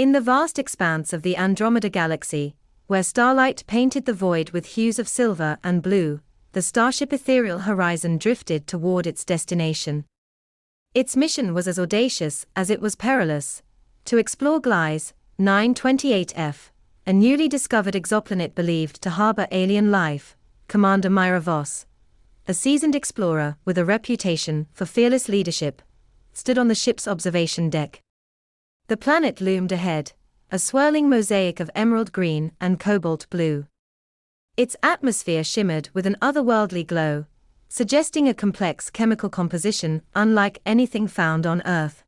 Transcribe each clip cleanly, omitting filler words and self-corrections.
In the vast expanse of the Andromeda Galaxy, where starlight painted the void with hues of silver and blue, the starship Ethereal Horizon drifted toward its destination. Its mission was as audacious as it was perilous: to explore Gliese 928F, a newly discovered exoplanet believed to harbor alien life. Commander Myra Voss, a seasoned explorer with a reputation for fearless leadership, stood on the ship's observation deck. The planet loomed ahead, a swirling mosaic of emerald green and cobalt blue. Its atmosphere shimmered with an otherworldly glow, suggesting a complex chemical composition unlike anything found on Earth.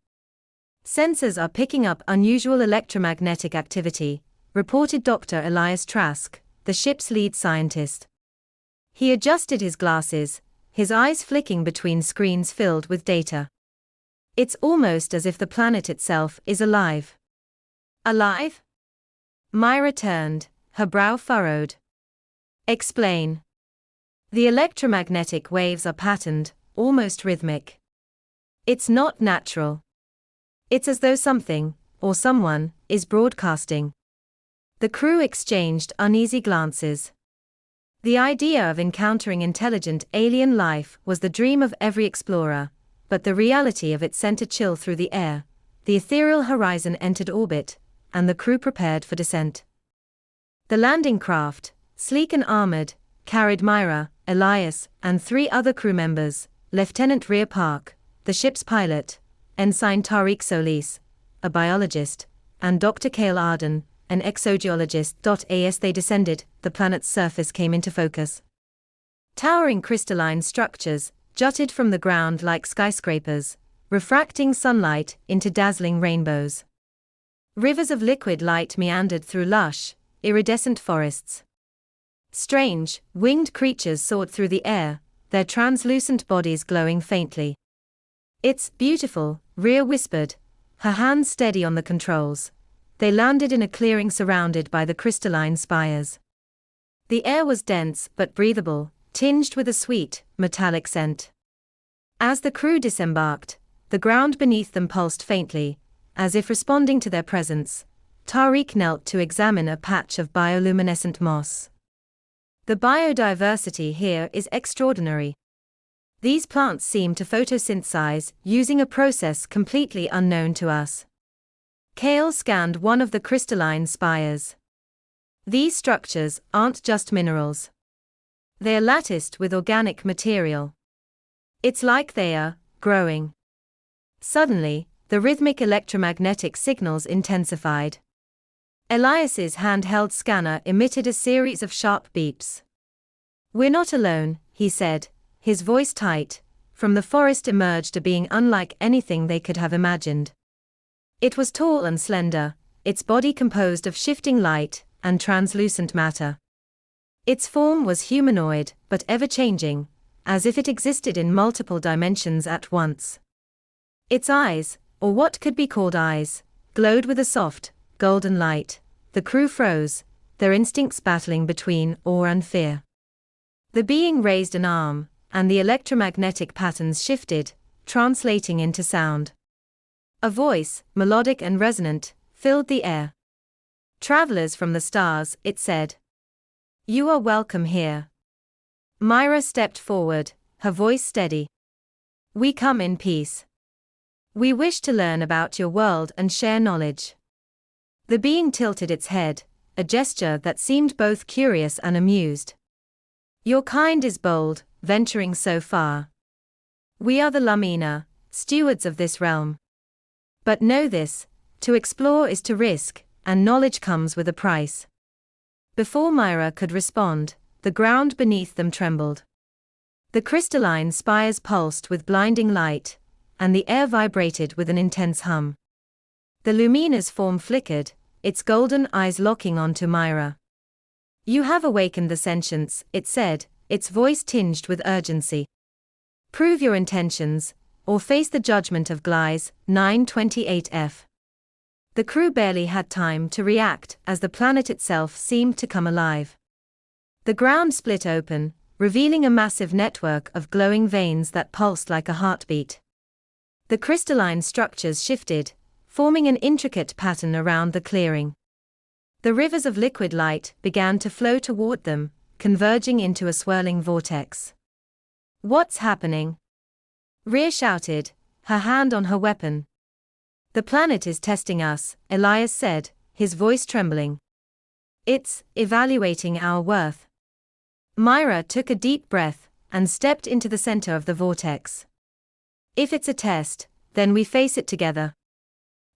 Sensors are picking up unusual electromagnetic activity, reported Dr. Elias Trask, the ship's lead scientist. He adjusted his glasses, his eyes flicking between screens filled with data. It's almost as if the planet itself is alive. Alive? Myra turned, her brow furrowed. Explain. The electromagnetic waves are patterned, almost rhythmic. It's not natural. It's as though something, or someone, is broadcasting. The crew exchanged uneasy glances. The idea of encountering intelligent alien life was the dream of every explorer, but the reality of it sent a chill through the air. The Ethereal Horizon entered orbit, and the crew prepared for descent. The landing craft, sleek and armored, carried Myra, Elias, and 3 other crew members: Lieutenant Rhea Park, the ship's pilot, Ensign Tariq Solis, a biologist, and Dr. Cale Arden, an exogeologist. As they descended, the planet's surface came into focus. Towering crystalline structures jutted from the ground like skyscrapers, refracting sunlight into dazzling rainbows. Rivers of liquid light meandered through lush, iridescent forests. Strange, winged creatures soared through the air, their translucent bodies glowing faintly. "It's beautiful," Rhea whispered, her hands steady on the controls. They landed in a clearing surrounded by the crystalline spires. The air was dense but breathable, tinged with a sweet, metallic scent. As the crew disembarked, the ground beneath them pulsed faintly, as if responding to their presence. Tariq knelt to examine a patch of bioluminescent moss. "The biodiversity here is extraordinary. These plants seem to photosynthesize using a process completely unknown to us." Cale scanned one of the crystalline spires. "These structures aren't just minerals. They are latticed with organic material. It's like they are growing." Suddenly, the rhythmic electromagnetic signals intensified. Elias's handheld scanner emitted a series of sharp beeps. "We're not alone," he said, his voice tight. From the forest emerged a being unlike anything they could have imagined. It was tall and slender, its body composed of shifting light and translucent matter. Its form was humanoid, but ever-changing, as if it existed in multiple dimensions at once. Its eyes, or what could be called eyes, glowed with a soft, golden light. The crew froze, their instincts battling between awe and fear. The being raised an arm, and the electromagnetic patterns shifted, translating into sound. A voice, melodic and resonant, filled the air. "Travelers from the stars," it said. "You are welcome here." Myra stepped forward, her voice steady. "We come in peace. We wish to learn about your world and share knowledge." The being tilted its head, a gesture that seemed both curious and amused. "Your kind is bold, venturing so far. We are the Lumina, stewards of this realm. But know this, to explore is to risk, and knowledge comes with a price." Before Myra could respond, the ground beneath them trembled. The crystalline spires pulsed with blinding light, and the air vibrated with an intense hum. The Lumina's form flickered, its golden eyes locking onto Myra. "You have awakened the sentience," it said, its voice tinged with urgency. "Prove your intentions, or face the judgment of Gliese 928F." The crew barely had time to react as the planet itself seemed to come alive. The ground split open, revealing a massive network of glowing veins that pulsed like a heartbeat. The crystalline structures shifted, forming an intricate pattern around the clearing. The rivers of liquid light began to flow toward them, converging into a swirling vortex. "What's happening?" Rhea shouted, her hand on her weapon. "The planet is testing us," Elias said, his voice trembling. "It's evaluating our worth." Myra took a deep breath and stepped into the center of the vortex. "If it's a test, then we face it together."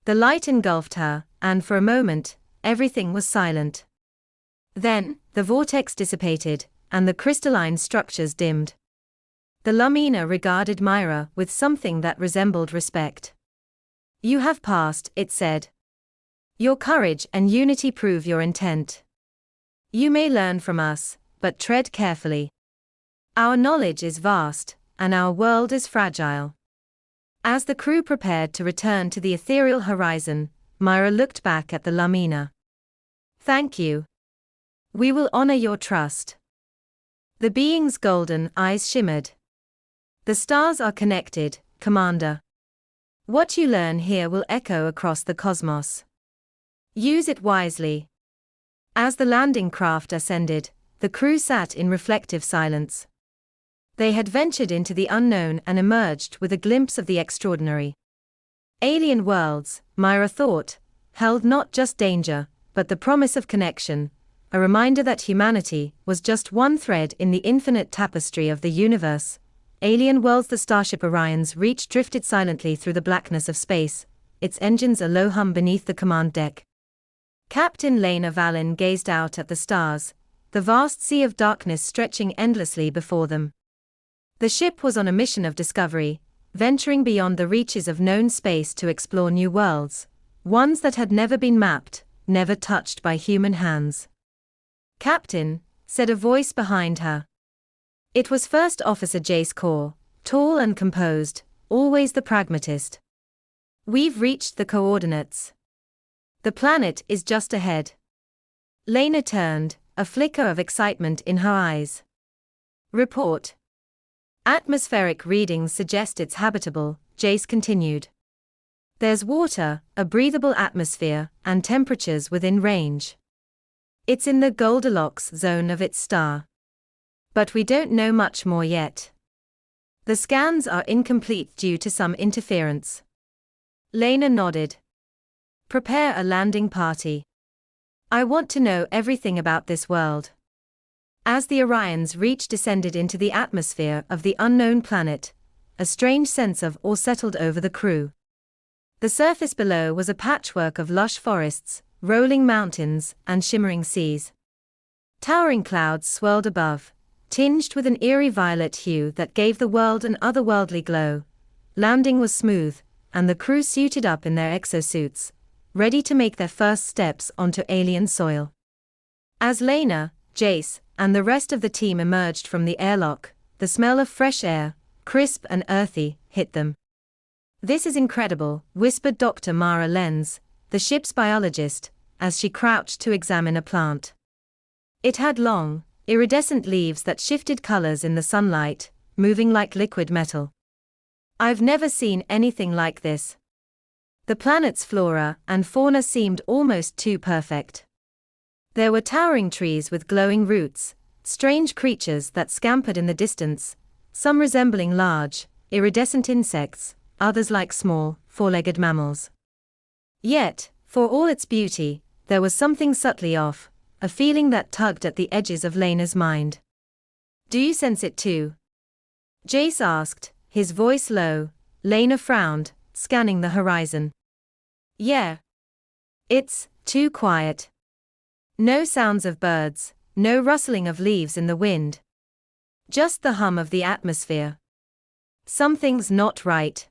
The light engulfed her, and for a moment, everything was silent. Then, the vortex dissipated, and the crystalline structures dimmed. The Lumina regarded Myra with something that resembled respect. "You have passed," it said. "Your courage and unity prove your intent. You may learn from us, but tread carefully. Our knowledge is vast, and our world is fragile." As the crew prepared to return to the ethereal horizon, Myra looked back at the Lumina. "Thank you. We will honor your trust." The being's golden eyes shimmered. "The stars are connected, Commander. What you learn here will echo across the cosmos. Use it wisely." As the landing craft ascended, the crew sat in reflective silence. They had ventured into the unknown and emerged with a glimpse of the extraordinary. Alien worlds, Myra thought, held not just danger, but the promise of connection, a reminder that humanity was just one thread in the infinite tapestry of the universe. Alien worlds. The starship Orion's reach drifted silently through the blackness of space, its engines a low hum beneath the command deck. Captain Lena Vallon gazed out at the stars, the vast sea of darkness stretching endlessly before them. The ship was on a mission of discovery, venturing beyond the reaches of known space to explore new worlds, ones that had never been mapped, never touched by human hands. "Captain," said a voice behind her. It was First Officer Jace Core, tall and composed, always the pragmatist. "We've reached the coordinates. The planet is just ahead." Lena turned, a flicker of excitement in her eyes. "Report." "Atmospheric readings suggest it's habitable," Jace continued. "There's water, a breathable atmosphere, and temperatures within range. It's in the Goldilocks zone of its star. But we don't know much more yet. The scans are incomplete due to some interference." Lena nodded. "Prepare a landing party. I want to know everything about this world." As the Orion's reach descended into the atmosphere of the unknown planet, a strange sense of awe settled over the crew. The surface below was a patchwork of lush forests, rolling mountains, and shimmering seas. Towering clouds swirled above, tinged with an eerie violet hue that gave the world an otherworldly glow. Landing was smooth, and the crew suited up in their exosuits, ready to make their first steps onto alien soil. As Lena, Jace, and the rest of the team emerged from the airlock, the smell of fresh air, crisp and earthy, hit them. "This is incredible," whispered Dr. Mara Lenz, the ship's biologist, as she crouched to examine a plant. It had long, iridescent leaves that shifted colors in the sunlight, moving like liquid metal. "I've never seen anything like this." The planet's flora and fauna seemed almost too perfect. There were towering trees with glowing roots, strange creatures that scampered in the distance, some resembling large, iridescent insects, others like small, four-legged mammals. Yet, for all its beauty, there was something subtly off, a feeling that tugged at the edges of Lena's mind. "Do you sense it too?" Jace asked, his voice low. Lena frowned, scanning the horizon. "Yeah. It's too quiet. No sounds of birds, no rustling of leaves in the wind. Just the hum of the atmosphere. Something's not right."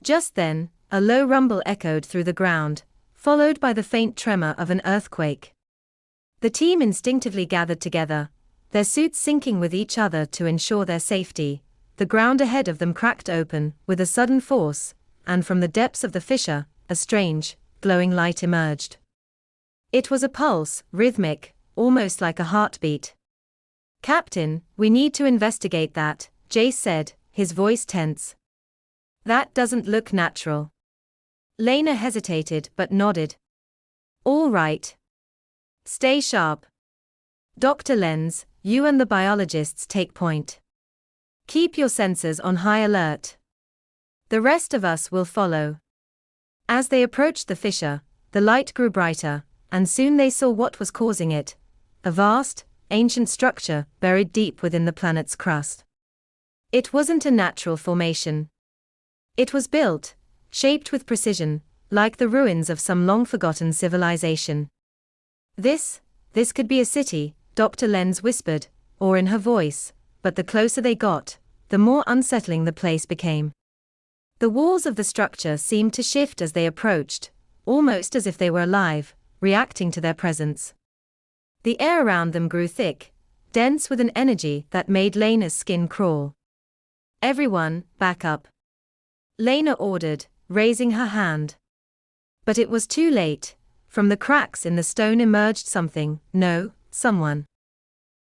Just then, a low rumble echoed through the ground, followed by the faint tremor of an earthquake. The team instinctively gathered together, their suits syncing with each other to ensure their safety. The ground ahead of them cracked open with a sudden force, and from the depths of the fissure, a strange, glowing light emerged. It was a pulse, rhythmic, almost like a heartbeat. "Captain, we need to investigate that," Jace said, his voice tense. "That doesn't look natural." Lena hesitated but nodded. All right. Stay sharp. Dr. Lenz, you and the biologists take point. Keep your sensors on high alert. The rest of us will follow. As they approached the fissure, the light grew brighter, and soon they saw what was causing it. A vast, ancient structure buried deep within the planet's crust. It wasn't a natural formation. It was built, shaped with precision, like the ruins of some long-forgotten civilization. This could be a city, Dr. Lenz whispered, or in her voice, but the closer they got, the more unsettling the place became. The walls of the structure seemed to shift as they approached, almost as if they were alive, reacting to their presence. The air around them grew thick, dense with an energy that made Lena's skin crawl. Everyone, back up. Lena ordered, raising her hand. But it was too late. From the cracks in the stone emerged someone.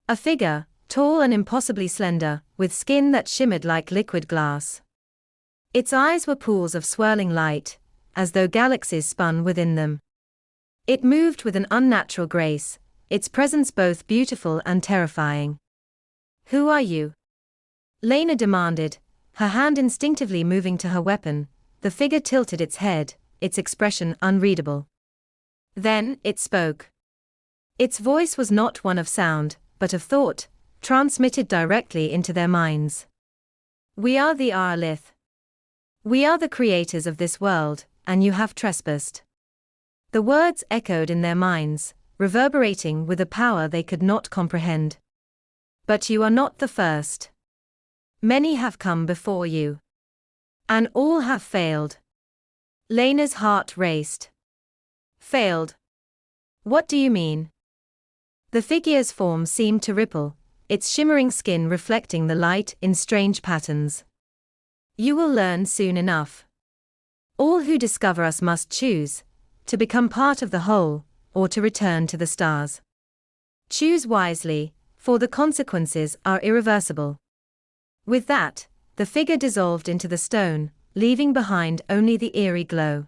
A figure, tall and impossibly slender, with skin that shimmered like liquid glass. Its eyes were pools of swirling light, as though galaxies spun within them. It moved with an unnatural grace, its presence both beautiful and terrifying. Who are you? Lena demanded, her hand instinctively moving to her weapon. The figure tilted its head, its expression unreadable. Then, it spoke. Its voice was not one of sound, but of thought, transmitted directly into their minds. We are the Arlith. We are the creators of this world, and you have trespassed. The words echoed in their minds, reverberating with a power they could not comprehend. But you are not the first. Many have come before you. And all have failed. Lena's heart raced. Failed? What do you mean? The figure's form seemed to ripple, its shimmering skin reflecting the light in strange patterns. You will learn soon enough. All who discover us must choose to become part of the whole, or to return to the stars. Choose wisely, for the consequences are irreversible. With that, the figure dissolved into the stone, leaving behind only the eerie glow.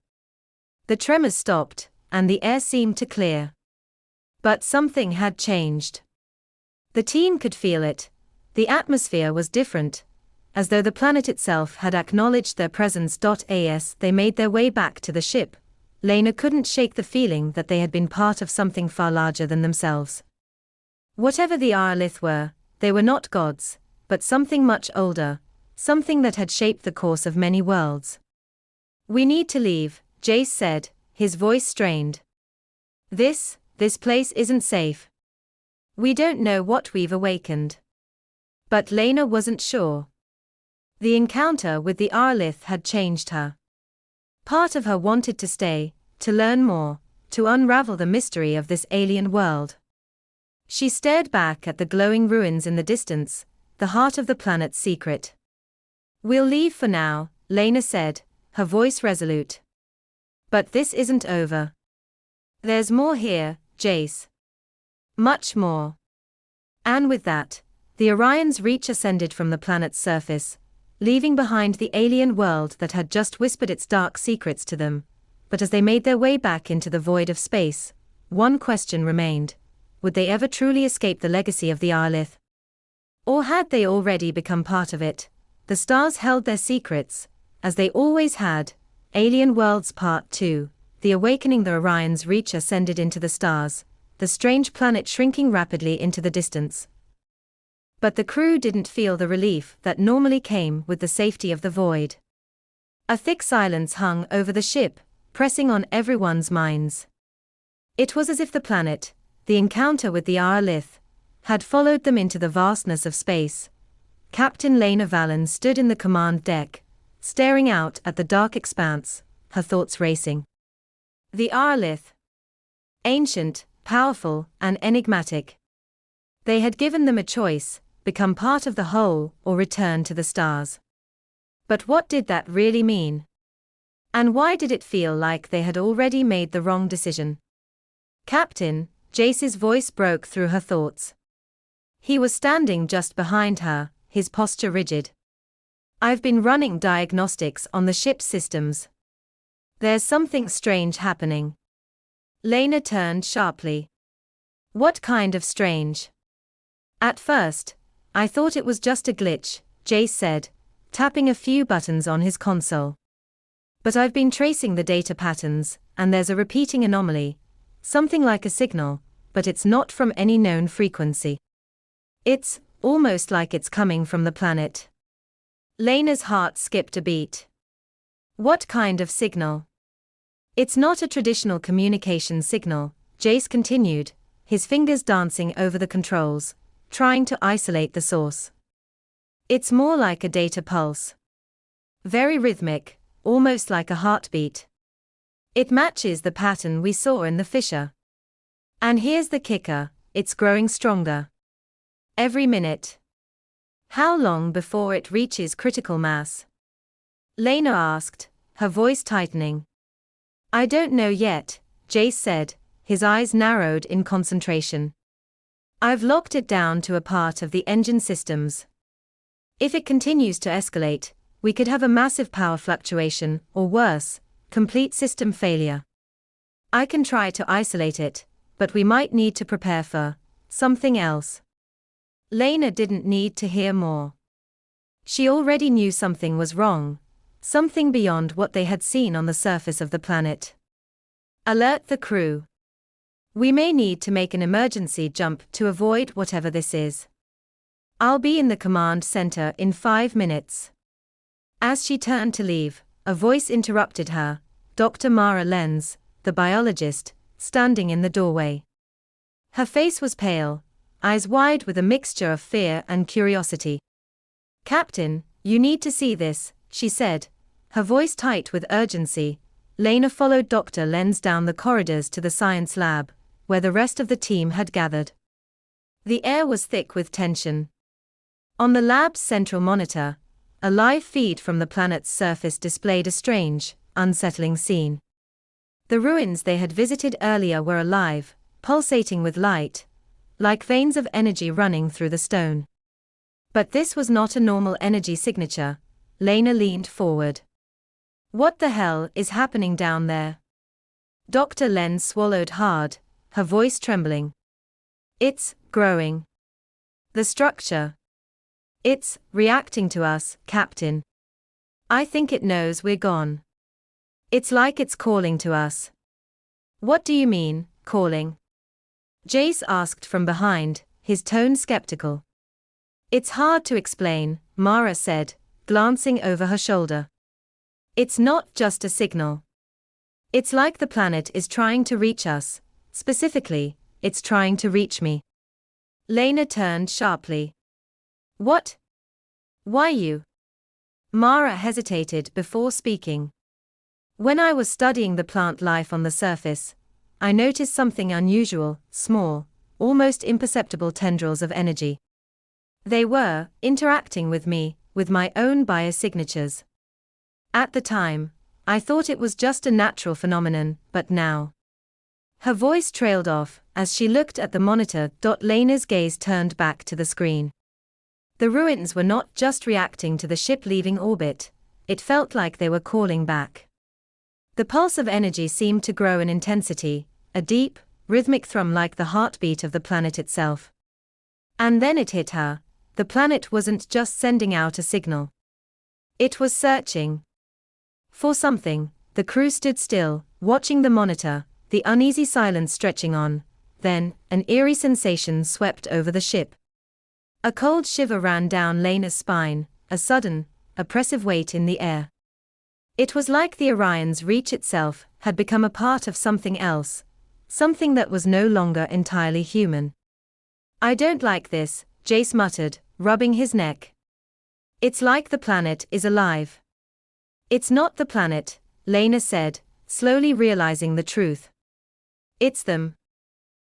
The tremors stopped, and the air seemed to clear. But something had changed. The team could feel it. The atmosphere was different, as though the planet itself had acknowledged their presence. As they made their way back to the ship, Lena couldn't shake the feeling that they had been part of something far larger than themselves. Whatever the Arlith were, they were not gods, but something much older, something that had shaped the course of many worlds. We need to leave, Jace said, his voice strained. This place isn't safe. We don't know what we've awakened. But Lena wasn't sure. The encounter with the Arlith had changed her. Part of her wanted to stay, to learn more, to unravel the mystery of this alien world. She stared back at the glowing ruins in the distance, the heart of the planet's secret. We'll leave for now, Lena said, her voice resolute. But this isn't over. There's more here, Jace. Much more. And with that, the Orion's reach ascended from the planet's surface, leaving behind the alien world that had just whispered its dark secrets to them. But as they made their way back into the void of space, one question remained. Would they ever truly escape the legacy of the Arlith? Or had they already become part of it? The stars held their secrets, as they always had. Alien Worlds Part 2, The Awakening. The Orion's reach ascended into the stars, the strange planet shrinking rapidly into the distance. But the crew didn't feel the relief that normally came with the safety of the void. A thick silence hung over the ship, pressing on everyone's minds. It was as if the planet, the encounter with the Arlith, had followed them into the vastness of space. Captain Lena Valen stood in the command deck, staring out at the dark expanse, her thoughts racing. The Arlith. Ancient, powerful, and enigmatic. They had given them a choice: become part of the whole, or return to the stars. But what did that really mean? And why did it feel like they had already made the wrong decision? Captain, Jace's voice broke through her thoughts. He was standing just behind her, his posture rigid. I've been running diagnostics on the ship's systems. There's something strange happening. Lena turned sharply. What kind of strange? At first, I thought it was just a glitch, Jace said, tapping a few buttons on his console. But I've been tracing the data patterns, and there's a repeating anomaly. Something like a signal, but it's not from any known frequency. It's almost like it's coming from the planet. Lena's heart skipped a beat. What kind of signal? It's not a traditional communication signal, Jace continued, his fingers dancing over the controls, trying to isolate the source. It's more like a data pulse. Very rhythmic, almost like a heartbeat. It matches the pattern we saw in the fissure. And here's the kicker, it's growing stronger. Every minute. How long before it reaches critical mass? Lena asked, her voice tightening. I don't know yet, Jace said, his eyes narrowed in concentration. I've locked it down to a part of the engine systems. If it continues to escalate, we could have a massive power fluctuation, or worse, complete system failure. I can try to isolate it, but we might need to prepare for something else. Lena didn't need to hear more. She already knew something was wrong, something beyond what they had seen on the surface of the planet. Alert the crew. We may need to make an emergency jump to avoid whatever this is. I'll be in the command center in 5 minutes. As she turned to leave, a voice interrupted her, Dr. Mara Lenz, the biologist, standing in the doorway. Her face was pale, eyes wide with a mixture of fear and curiosity. Captain, you need to see this, she said, her voice tight with urgency. Lena followed Dr. Lenz down the corridors to the science lab, where the rest of the team had gathered. The air was thick with tension. On the lab's central monitor, a live feed from the planet's surface displayed a strange, unsettling scene. The ruins they had visited earlier were alive, pulsating with light, like veins of energy running through the stone. But this was not a normal energy signature. Lena leaned forward. What the hell is happening down there? Dr. Lenz swallowed hard, her voice trembling. It's growing. The structure. It's reacting to us, Captain. I think it knows we're gone. It's like it's calling to us. What do you mean, calling? Jace asked from behind, his tone skeptical. It's hard to explain, Mara said, glancing over her shoulder. It's not just a signal. It's like the planet is trying to reach us. Specifically, it's trying to reach me. Lena turned sharply. What? Why you? Mara hesitated before speaking. When I was studying the plant life on the surface, I noticed something unusual, small, almost imperceptible tendrils of energy. They were interacting with me, with my own biosignatures. At the time, I thought it was just a natural phenomenon, but now. Her voice trailed off as she looked at the monitor. Lena's gaze turned back to the screen. The ruins were not just reacting to the ship leaving orbit, it felt like they were calling back. The pulse of energy seemed to grow in intensity, a deep, rhythmic thrum like the heartbeat of the planet itself. And then it hit her, the planet wasn't just sending out a signal. It was searching for something. The crew stood still, watching the monitor, the uneasy silence stretching on. Then, an eerie sensation swept over the ship. A cold shiver ran down Lena's spine, a sudden, oppressive weight in the air. It was like the Orion's reach itself had become a part of something else, something that was no longer entirely human. I don't like this, Jace muttered, rubbing his neck. It's like the planet is alive. It's not the planet, Lena said, slowly realizing the truth. It's them.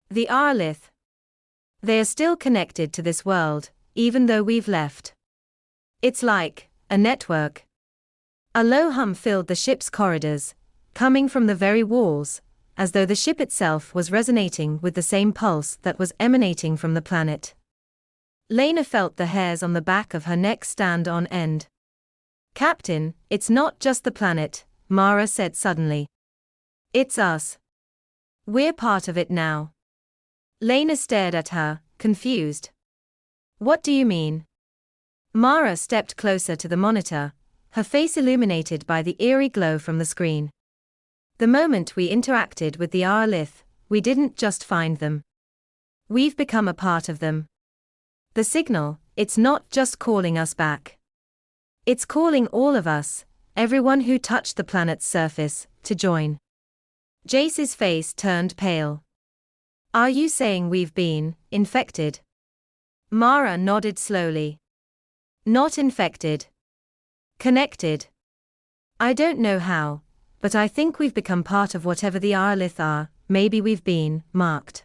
The Arlith. They are still connected to this world, even though we've left. It's like a network. A low hum filled the ship's corridors, coming from the very walls, as though the ship itself was resonating with the same pulse that was emanating from the planet. Lena felt the hairs on the back of her neck stand on end. Captain, it's not just the planet, Mara said suddenly. It's us. We're part of it now. Lena stared at her, confused. What do you mean? Mara stepped closer to the monitor, her face illuminated by the eerie glow from the screen. The moment we interacted with the Arlith, we didn't just find them. We've become a part of them. The signal, it's not just calling us back. It's calling all of us, everyone who touched the planet's surface, to join. Jace's face turned pale. Are you saying we've been infected? Mara nodded slowly. Not infected. Connected. I don't know how, but I think we've become part of whatever the Arlith are. Maybe we've been marked.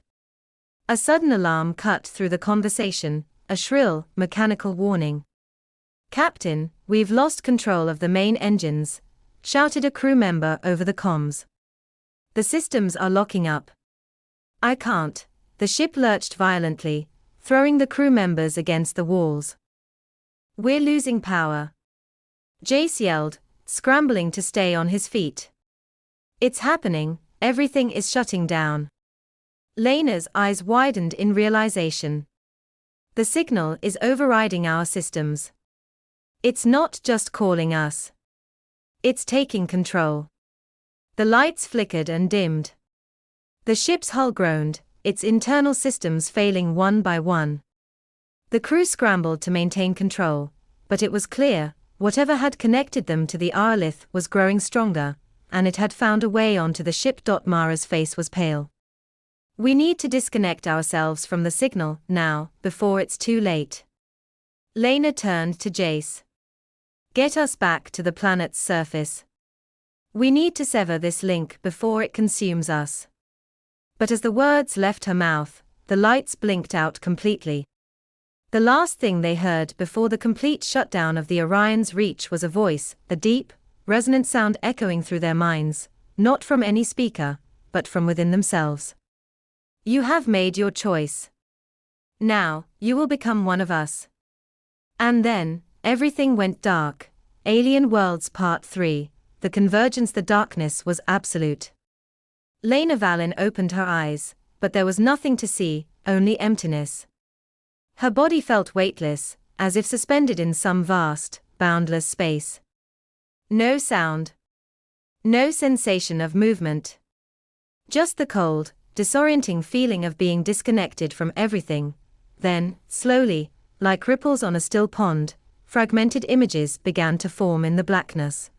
A sudden alarm cut through the conversation, a shrill, mechanical warning. Captain, we've lost control of the main engines, shouted a crew member over the comms. The systems are locking up. I can't. The ship lurched violently, throwing the crew members against the walls. We're losing power. Jace yelled, scrambling to stay on his feet. It's happening, everything is shutting down. Lena's eyes widened in realization. The signal is overriding our systems. It's not just calling us. It's taking control. The lights flickered and dimmed. The ship's hull groaned, its internal systems failing one by one. The crew scrambled to maintain control, but it was clear, whatever had connected them to the Arlith was growing stronger, and it had found a way onto the ship. Mara's face was pale. We need to disconnect ourselves from the signal, now, before it's too late. Lena turned to Jace. Get us back to the planet's surface. We need to sever this link before it consumes us. But as the words left her mouth, the lights blinked out completely. The last thing they heard before the complete shutdown of the Orion's reach was a voice, a deep, resonant sound echoing through their minds, not from any speaker, but from within themselves. You have made your choice. Now, you will become one of us. And then, everything went dark. Alien Worlds Part 3, The Convergence. The darkness was absolute. Lena Valen opened her eyes, but there was nothing to see, only emptiness. Her body felt weightless, as if suspended in some vast, boundless space. No sound. No sensation of movement. Just the cold, disorienting feeling of being disconnected from everything. Then, slowly, like ripples on a still pond, fragmented images began to form in the blackness.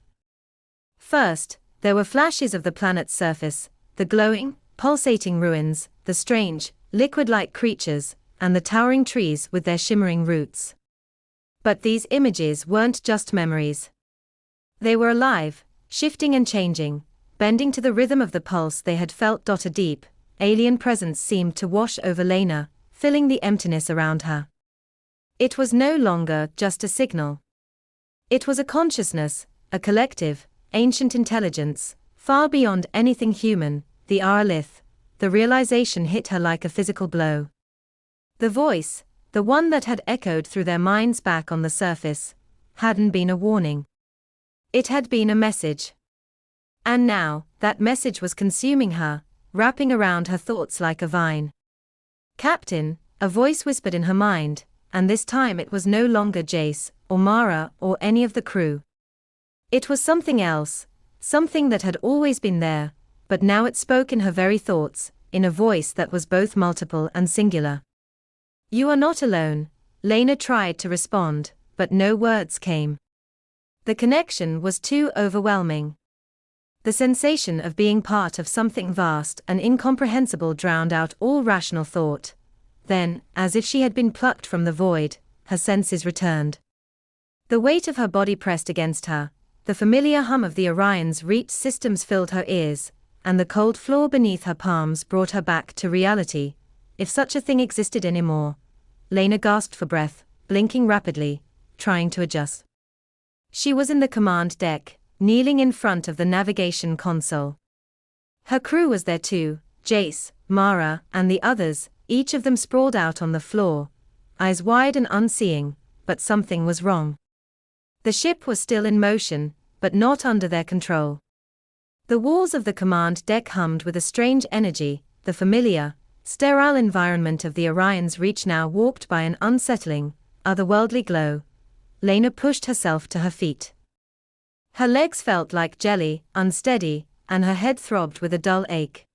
First, there were flashes of the planet's surface, the glowing, pulsating ruins, the strange, liquid-like creatures, and the towering trees with their shimmering roots. But these images weren't just memories. They were alive, shifting and changing, bending to the rhythm of the pulse they had felt. A deep, alien presence seemed to wash over Lena, filling the emptiness around her. It was no longer just a signal. It was a consciousness, a collective, ancient intelligence, far beyond anything human, the Arlith. The realization hit her like a physical blow. The voice, the one that had echoed through their minds back on the surface, hadn't been a warning. It had been a message. And now, that message was consuming her, wrapping around her thoughts like a vine. Captain, a voice whispered in her mind, and this time it was no longer Jace, or Mara, or any of the crew. It was something else, something that had always been there, but now it spoke in her very thoughts, in a voice that was both multiple and singular. You are not alone. Lena tried to respond, but no words came. The connection was too overwhelming. The sensation of being part of something vast and incomprehensible drowned out all rational thought. Then, as if she had been plucked from the void, her senses returned. The weight of her body pressed against her, the familiar hum of the Orion's reach systems filled her ears, and the cold floor beneath her palms brought her back to reality, if such a thing existed anymore. Lena gasped for breath, blinking rapidly, trying to adjust. She was in the command deck, kneeling in front of the navigation console. Her crew was there too, Jace, Mara, and the others, each of them sprawled out on the floor, eyes wide and unseeing, but something was wrong. The ship was still in motion, but not under their control. The walls of the command deck hummed with a strange energy, the familiar, sterile environment of the Orion's Reach now walked by an unsettling, otherworldly glow. Lena pushed herself to her feet. Her legs felt like jelly, unsteady, and her head throbbed with a dull ache.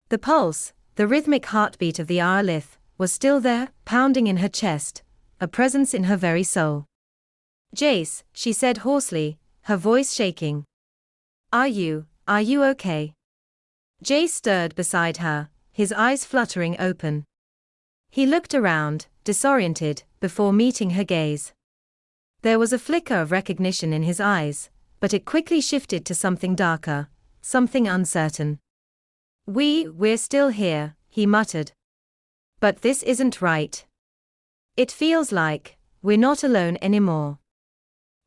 The pulse, the rhythmic heartbeat of the Arlith, was still there, pounding in her chest, a presence in her very soul. "Jace," she said hoarsely, her voice shaking. Are you okay?" Jace stirred beside her, his eyes fluttering open. He looked around, disoriented, before meeting her gaze. There was a flicker of recognition in his eyes, but it quickly shifted to something darker, something uncertain. We're still here," he muttered. "But this isn't right. It feels like we're not alone anymore.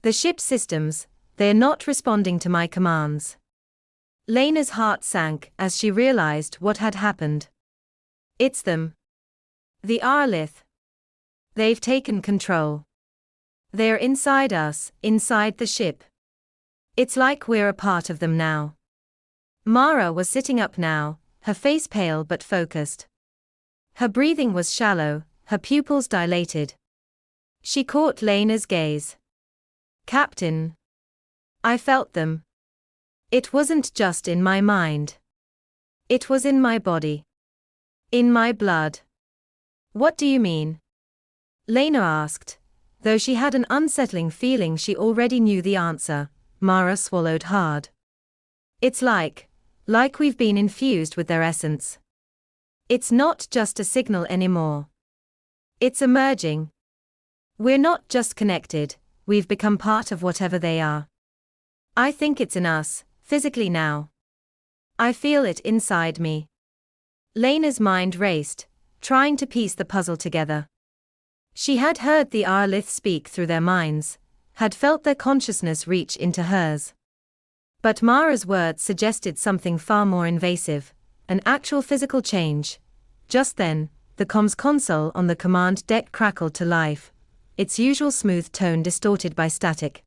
The ship systems, they're not responding to my commands." Lena's heart sank as she realized what had happened. It's them. The Arlith. They've taken control. They're inside us, inside the ship. It's like we're a part of them now. Mara was sitting up now, her face pale but focused. Her breathing was shallow, her pupils dilated. She caught Lena's gaze. "Captain. I felt them. It wasn't just in my mind. It was in my body. In my blood." "What do you mean?" Lena asked. Though she had an unsettling feeling she already knew the answer, Mara swallowed hard. "It's like we've been infused with their essence. It's not just a signal anymore. It's emerging. We're not just connected, we've become part of whatever they are. I think it's in us, physically now. I feel it inside me." Lena's mind raced, trying to piece the puzzle together. She had heard the Arlith speak through their minds, had felt their consciousness reach into hers. But Mara's words suggested something far more invasive, an actual physical change. Just then, the comms console on the command deck crackled to life, its usual smooth tone distorted by static.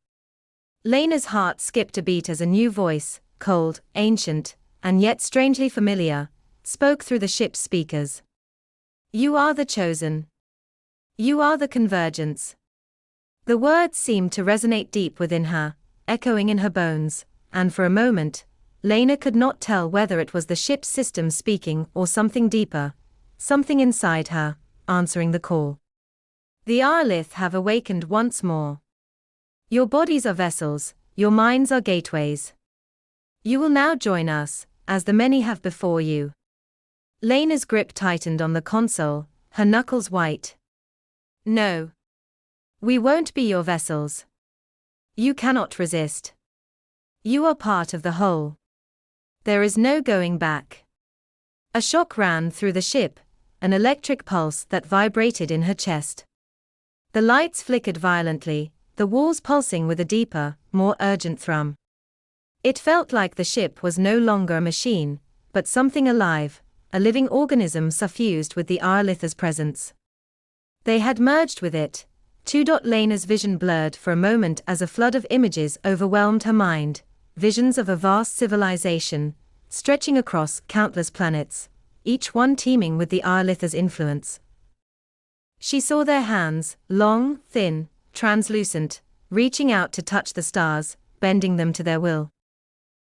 Lena's heart skipped a beat as a new voice, cold, ancient, and yet strangely familiar, spoke through the ship's speakers. "You are the chosen. You are the convergence." The words seemed to resonate deep within her, echoing in her bones, and for a moment, Lena could not tell whether it was the ship's system speaking or something deeper, something inside her, answering the call. "The Arlith have awakened once more. Your bodies are vessels, your minds are gateways. You will now join us, as the many have before you." Lena's grip tightened on the console, her knuckles white. "No. We won't be your vessels. You cannot resist. You are part of the whole. There is no going back." A shock ran through the ship, an electric pulse that vibrated in her chest. The lights flickered violently, the walls pulsing with a deeper, more urgent thrum. It felt like the ship was no longer a machine, but something alive, a living organism suffused with the Arlith's presence. They had merged with it. Lena's vision blurred for a moment as a flood of images overwhelmed her mind, visions of a vast civilization, stretching across countless planets, each one teeming with the Arlith's influence. She saw their hands, long, thin, translucent, reaching out to touch the stars, bending them to their will.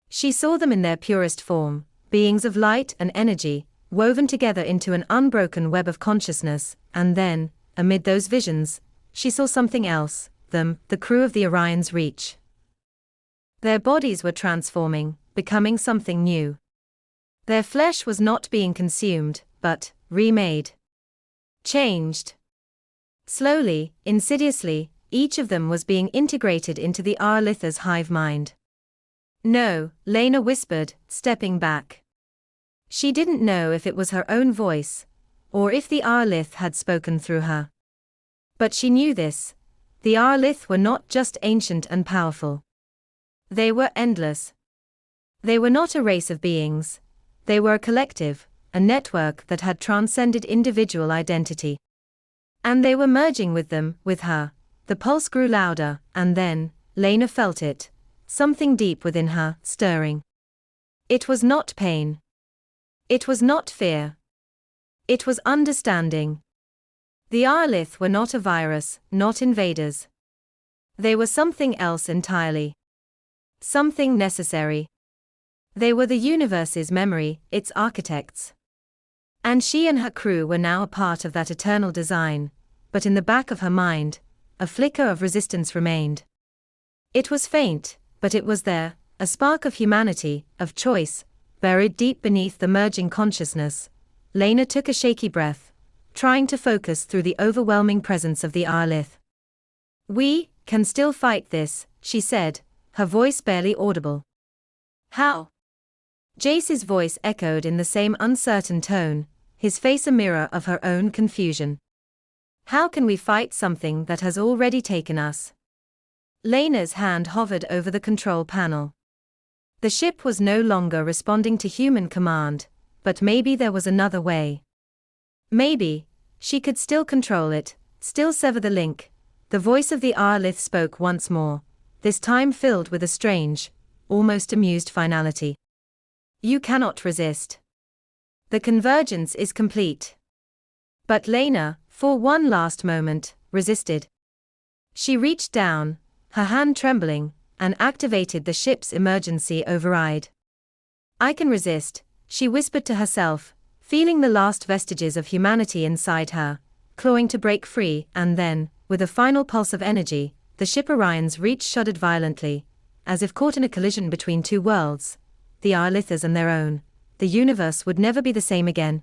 She saw them in their purest form, beings of light and energy, woven together into an unbroken web of consciousness, and then, amid those visions, she saw something else, them, the crew of the Orion's Reach. Their bodies were transforming, becoming something new. Their flesh was not being consumed, but remade. Changed. Slowly, insidiously, each of them was being integrated into the Arlith's hive mind. "No," Lena whispered, stepping back. She didn't know if it was her own voice, or if the Arlith had spoken through her. But she knew this. The Arlith were not just ancient and powerful. They were endless. They were not a race of beings. They were a collective, a network that had transcended individual identity. And they were merging with them, with her. The pulse grew louder, and then, Lena felt it. Something deep within her, stirring. It was not pain. It was not fear. It was understanding. The Arlith were not a virus, not invaders. They were something else entirely. Something necessary. They were the universe's memory, its architects. And she and her crew were now a part of that eternal design, but in the back of her mind, a flicker of resistance remained. It was faint, but it was there, a spark of humanity, of choice, buried deep beneath the merging consciousness. Lena took a shaky breath, trying to focus through the overwhelming presence of the Arlith. "We can still fight this," she said, her voice barely audible. "How?" Jace's voice echoed in the same uncertain tone, his face a mirror of her own confusion. "How can we fight something that has already taken us?" Lena's hand hovered over the control panel. The ship was no longer responding to human command, but maybe there was another way. Maybe she could still control it, still sever the link. The voice of the Arlith spoke once more, this time filled with a strange, almost amused finality. "You cannot resist. The convergence is complete." But Lena, for one last moment, resisted. She reached down, her hand trembling, and activated the ship's emergency override. "I can resist," she whispered to herself, feeling the last vestiges of humanity inside her, clawing to break free, and then, with a final pulse of energy, the ship Orion's reach shuddered violently, as if caught in a collision between two worlds, the Arlithas and their own. The universe would never be the same again.